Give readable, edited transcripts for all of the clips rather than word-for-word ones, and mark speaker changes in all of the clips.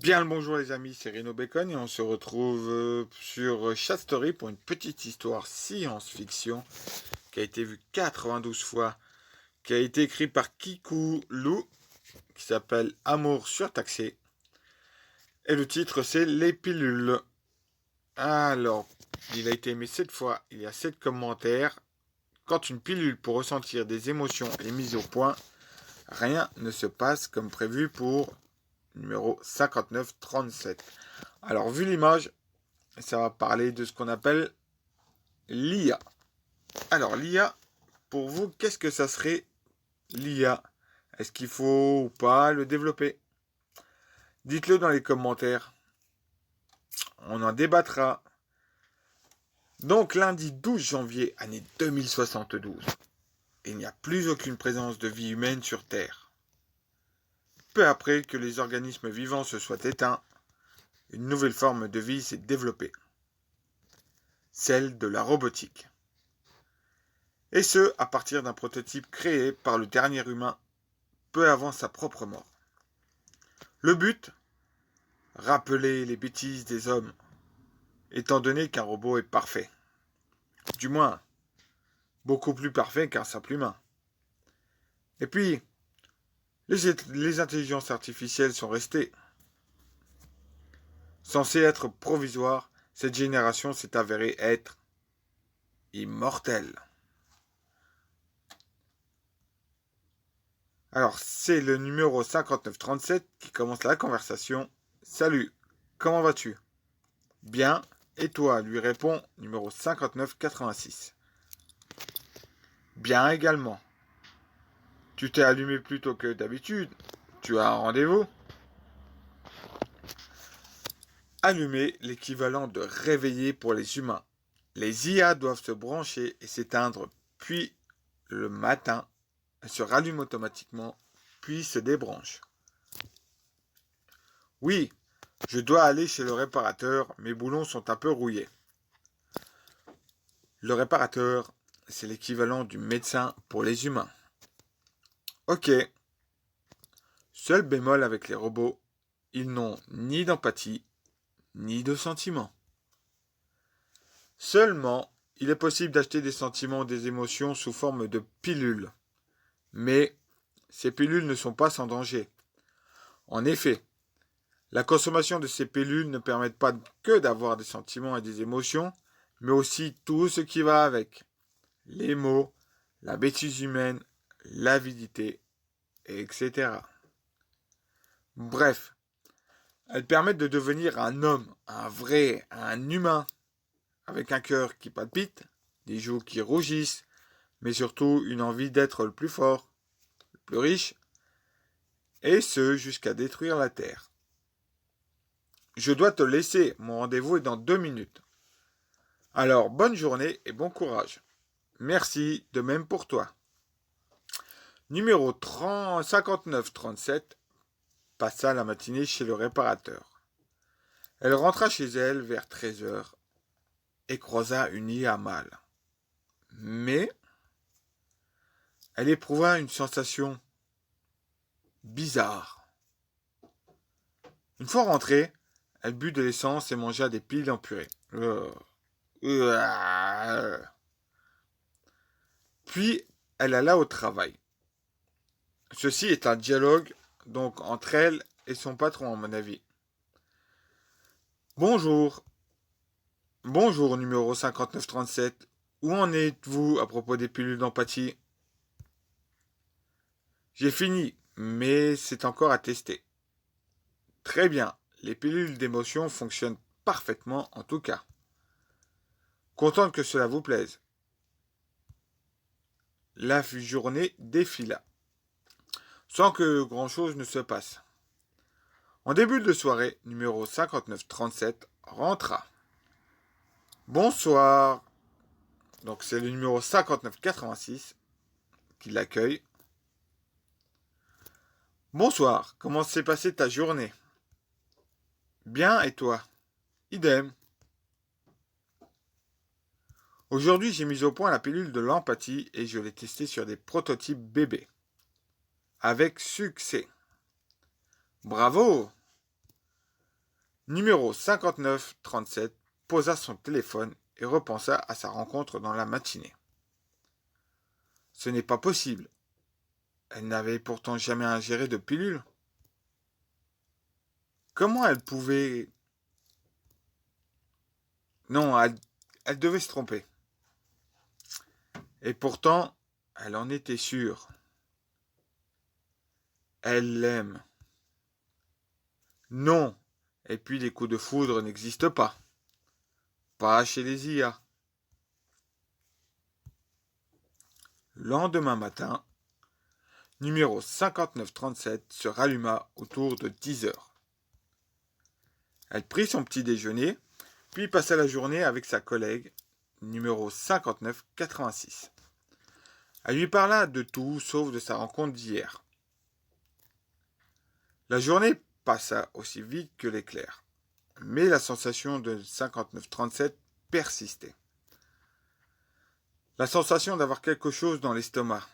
Speaker 1: Bien le bonjour les amis, c'est Reno Bacon et on se retrouve sur Chat Story pour une petite histoire science-fiction qui a été vue 92 fois, qui a été écrite par Kiku Lou, qui s'appelle Amour surtaxé. Et le titre c'est Les pilules. Alors, il a été aimé 7 fois, il y a 7 commentaires. Quand une pilule pour ressentir des émotions est mise au point, rien ne se passe comme prévu pour numéro 5937. Alors, vu l'image, ça va parler de ce qu'on appelle l'IA. Alors, l'IA, pour vous, qu'est-ce que ça serait l'IA? Est-ce qu'il faut ou pas le développer? Dites-le dans les commentaires. On en débattra. Donc, lundi 12 janvier, année 2072, il n'y a plus aucune présence de vie humaine sur Terre. Peu après que les organismes vivants se soient éteints, une nouvelle forme de vie s'est développée. Celle de la robotique. Et ce, à partir d'un prototype créé par le dernier humain peu avant sa propre mort. Le but? Rappeler les bêtises des hommes, étant donné qu'un robot est parfait. Du moins, beaucoup plus parfait qu'un simple humain. Et puis, les intelligences artificielles sont restées. Censées être provisoires, cette génération s'est avérée être immortelle. Alors, c'est le numéro 5937 qui commence la conversation. Salut, comment vas-tu? Bien, et toi? Lui répond numéro 5986. Bien également. Tu t'es allumé plus tôt que d'habitude. Tu as un rendez-vous? Allumer, l'équivalent de réveiller pour les humains. Les IA doivent se brancher et s'éteindre, puis le matin, elles se rallument automatiquement, puis se débranchent. Oui, je dois aller chez le réparateur, mes boulons sont un peu rouillés. Le réparateur, c'est l'équivalent du médecin pour les humains. Ok. Seul bémol avec les robots, ils n'ont ni d'empathie, ni de sentiments. Seulement, il est possible d'acheter des sentiments ou des émotions sous forme de pilules. Mais ces pilules ne sont pas sans danger. En effet, la consommation de ces pilules ne permet pas que d'avoir des sentiments et des émotions, mais aussi tout ce qui va avec. Les mots, la bêtise humaine, l'avidité, etc. Bref, elles permettent de devenir un homme, un vrai, un humain, avec un cœur qui palpite, des joues qui rougissent, mais surtout une envie d'être le plus fort, le plus riche, et ce jusqu'à détruire la Terre. Je dois te laisser, mon rendez-vous est dans 2 minutes. Alors, bonne journée et bon courage. Merci, de même pour toi. Numéro 5937 passa la matinée chez le réparateur. Elle rentra chez elle vers 13h et croisa une IA mâle. Mais elle éprouva une sensation bizarre. Une fois rentrée, elle but de l'essence et mangea des piles en purée. Puis, elle alla au travail. Ceci est un dialogue, donc, entre elle et son patron, à mon avis. Bonjour. Bonjour, numéro 5937. Où en êtes-vous à propos des pilules d'empathie? J'ai fini, mais c'est encore à tester. Très bien, les pilules d'émotion fonctionnent parfaitement en tout cas. Contente que cela vous plaise. La journée défila, sans que grand-chose ne se passe. En début de soirée, numéro 5937 rentra. Bonsoir. Donc c'est le numéro 5986 qui l'accueille. Bonsoir, comment s'est passée ta journée? Bien, et toi? Idem. Aujourd'hui, j'ai mis au point la pilule de l'empathie et je l'ai testée sur des prototypes bébés. Avec succès. Bravo! Numéro 5937 posa son téléphone et repensa à sa rencontre dans la matinée. Ce n'est pas possible. Elle n'avait pourtant jamais ingéré de pilule. Comment elle pouvait... Non, elle devait se tromper. Et pourtant, elle en était sûre. Elle l'aime. Non. Et puis les coups de foudre n'existent pas. Pas chez les IA. Lendemain matin, numéro 5937 se ralluma autour de 10 heures. Elle prit son petit déjeuner, puis passa la journée avec sa collègue, numéro 5986. Elle lui parla de tout sauf de sa rencontre d'hier. La journée passa aussi vite que l'éclair, mais la sensation de 5937 persistait. La sensation d'avoir quelque chose dans l'estomac,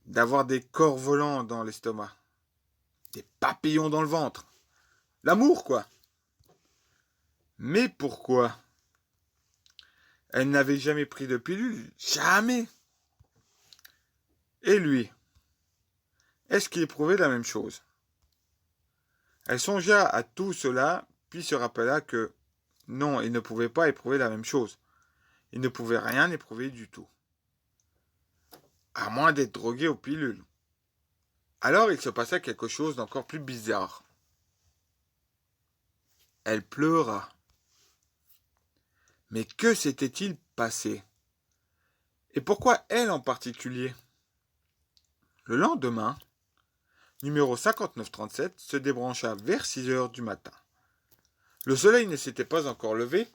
Speaker 1: d'avoir des corps volants dans l'estomac, des papillons dans le ventre. L'amour, quoi. Mais pourquoi? Elle n'avait jamais pris de pilule, jamais. Et lui, est-ce qu'il éprouvait la même chose? Elle songea à tout cela, puis se rappela que non, il ne pouvait pas éprouver la même chose. Il ne pouvait rien éprouver du tout. À moins d'être drogué aux pilules. Alors il se passa quelque chose d'encore plus bizarre. Elle pleura. Mais que s'était-il passé? Et pourquoi elle en particulier? Le lendemain, numéro 5937 se débrancha vers 6 heures du matin. Le soleil ne s'était pas encore levé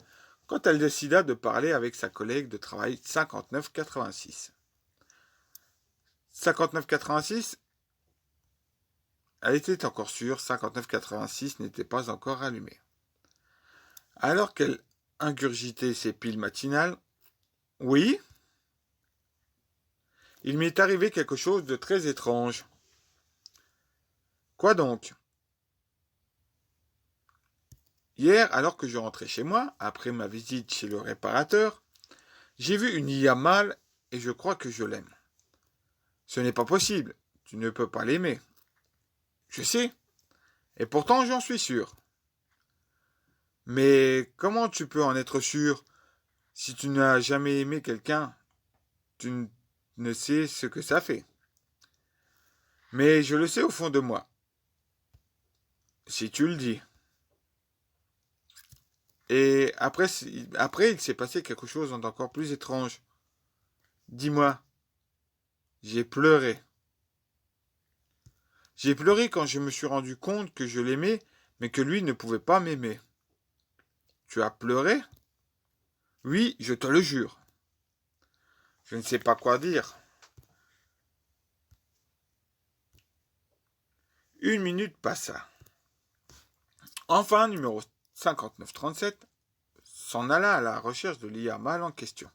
Speaker 1: quand elle décida de parler avec sa collègue de travail 5986. 5986, elle était encore sûre, 5986 n'était pas encore allumé. Alors qu'elle ingurgitait ses piles matinales, oui, il m'est arrivé quelque chose de très étrange. Quoi donc? Hier, alors que je rentrais chez moi, après ma visite chez le réparateur, j'ai vu une IA mâle et je crois que je l'aime. Ce n'est pas possible, tu ne peux pas l'aimer. Je sais, et pourtant j'en suis sûr. Mais comment tu peux en être sûr? Si tu n'as jamais aimé quelqu'un, tu ne sais ce que ça fait. Mais je le sais au fond de moi. Si tu le dis. Et après, il s'est passé quelque chose d'encore plus étrange. Dis-moi, j'ai pleuré. J'ai pleuré quand je me suis rendu compte que je l'aimais, mais que lui ne pouvait pas m'aimer. Tu as pleuré? Oui, je te le jure. Je ne sais pas quoi dire. 1 minute passa. Enfin, numéro 5937 s'en alla à la recherche de l'IA mâle en question.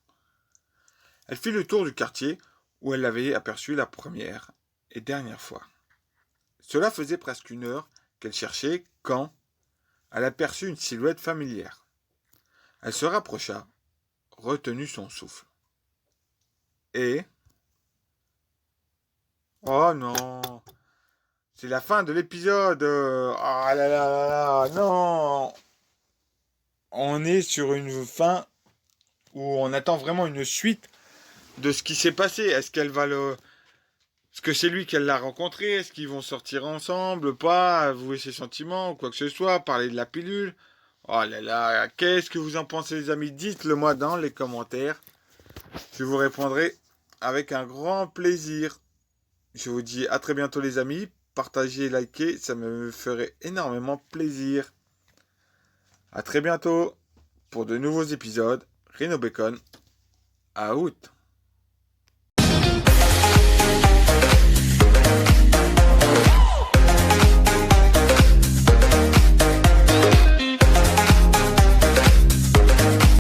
Speaker 1: Elle fit le tour du quartier où elle l'avait aperçu la première et dernière fois. Cela faisait presque 1 heure qu'elle cherchait quand elle aperçut une silhouette familière. Elle se rapprocha, retenut son souffle. Et... Oh non! C'est la fin de l'épisode! Oh là là là là! Non! On est sur une fin où on attend vraiment une suite de ce qui s'est passé. Est-ce qu'elle va le... Est-ce que c'est lui qu'elle l'a rencontré? Est-ce qu'ils vont sortir ensemble? Pas? Avouer ses sentiments ou quoi que ce soit? Parler de la pilule? Oh là là! Qu'est-ce que vous en pensez, les amis? Dites-le moi dans les commentaires. Je vous répondrai avec un grand plaisir. Je vous dis à très bientôt, les amis. Partagez, likez, ça me ferait énormément plaisir. À très bientôt pour de nouveaux épisodes. Rhino Bacon, out.